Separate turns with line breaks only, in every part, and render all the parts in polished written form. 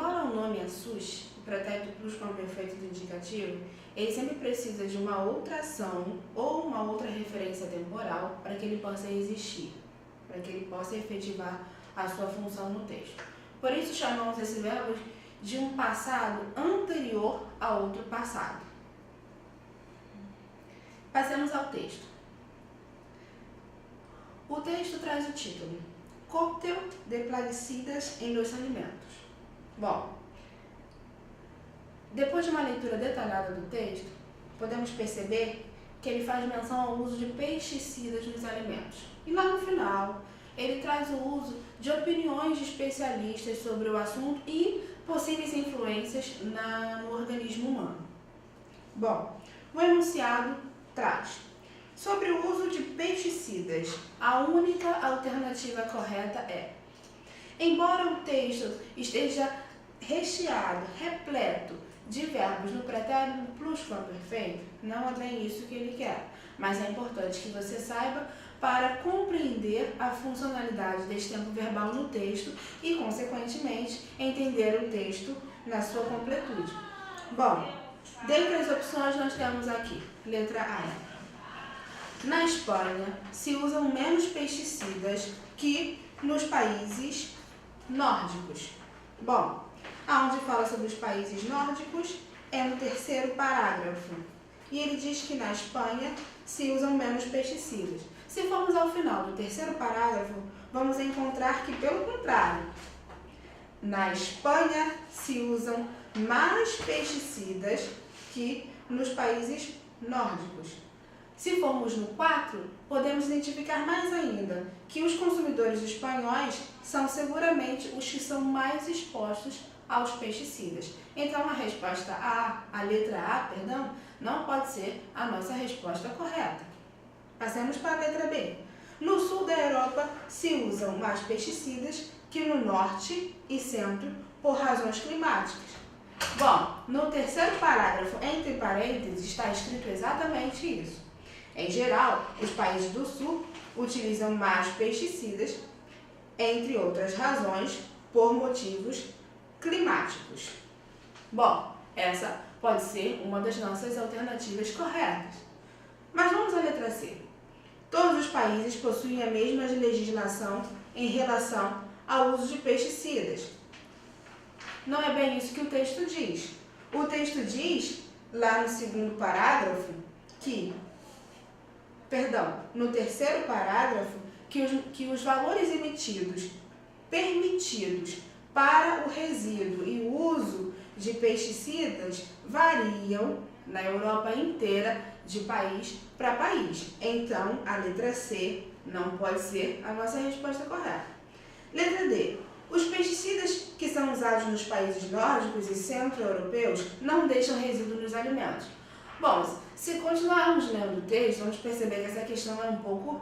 Embora o nome assuste, o pretérito plusquamperfeito do indicativo, ele sempre precisa de uma outra ação ou uma outra referência temporal para que ele possa existir, para que ele possa efetivar a sua função no texto. Por isso chamamos esse verbo de um passado anterior a outro passado. Passemos ao texto. O texto traz o título: Cóctel de plaguicidas em los alimentos. Bom, depois de uma leitura detalhada do texto, podemos perceber que ele faz menção ao uso de pesticidas nos alimentos. E lá no final, ele traz o uso de opiniões de especialistas sobre o assunto e possíveis influências no organismo humano. Bom, o enunciado traz: sobre o uso de pesticidas, a única alternativa correta é: embora o texto esteja recheado, repleto de verbos no pretérito plusquamperfeito, não é bem isso que ele quer, mas é importante que você saiba para compreender a funcionalidade deste tempo verbal no texto e, consequentemente, entender o texto na sua completude. Bom, dentre as opções nós temos aqui, letra A. Na Espanha, se usam menos pesticidas que nos países nórdicos. Bom, aonde fala sobre os países nórdicos é no terceiro parágrafo. E ele diz que na Espanha se usam menos pesticidas. Se formos ao final do terceiro parágrafo, vamos encontrar que, pelo contrário, na Espanha se usam mais pesticidas que nos países nórdicos. Se formos no 4, podemos identificar mais ainda que os consumidores espanhóis são seguramente os que são mais expostos aos pesticidas. Então, a resposta a letra A, não pode ser a nossa resposta correta. Passemos para a letra B. No sul da Europa se usam mais pesticidas que no norte e centro por razões climáticas. Bom, no terceiro parágrafo, entre parênteses, está escrito exatamente isso. Em geral, os países do sul utilizam mais pesticidas, entre outras razões, por motivos climáticos. Bom, essa pode ser uma das nossas alternativas corretas. Mas vamos à letra C. Todos os países possuem a mesma legislação em relação ao uso de pesticidas. Não é bem isso que o texto diz. O texto diz, lá no segundo parágrafo, no terceiro parágrafo, que os valores permitidos para o resíduo e o uso de pesticidas variam na Europa inteira de país para país. Então, a letra C não pode ser a nossa resposta correta. Letra D. Os pesticidas que são usados nos países nórdicos e centro-europeus não deixam resíduo nos alimentos. Bom, se continuarmos lendo o texto, vamos perceber que essa questão é um pouco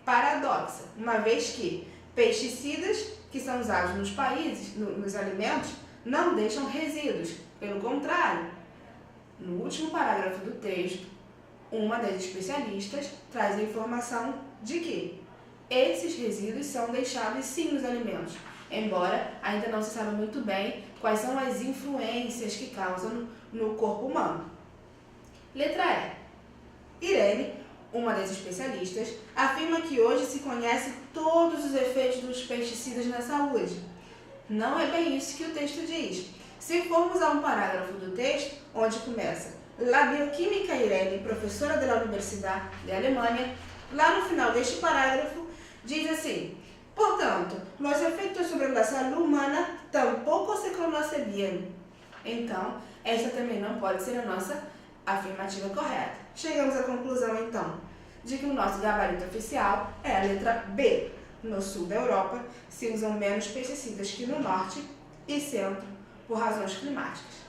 paradoxa, uma vez que pesticidas que são usados nos países, nos alimentos, não deixam resíduos. Pelo contrário, no último parágrafo do texto, uma das especialistas traz a informação de que esses resíduos são deixados sim nos alimentos, embora ainda não se saiba muito bem quais são as influências que causam no corpo humano. Letra E. Irene, uma das especialistas, afirma que hoje se conhece todos os efeitos dos pesticidas na saúde. Não é bem isso que o texto diz. Se formos a um parágrafo do texto, onde começa: La bioquímica Irene, professora da Universidade de Alemanha, lá no final deste parágrafo, diz assim: portanto, los efeitos sobre a saúde humana tampouco se conhecem bem. Então, essa também não pode ser a nossa afirmativa correta. Chegamos à conclusão, então, de que o nosso gabarito oficial é a letra B. No sul da Europa, se usam menos pesticidas que no norte e centro por razões climáticas.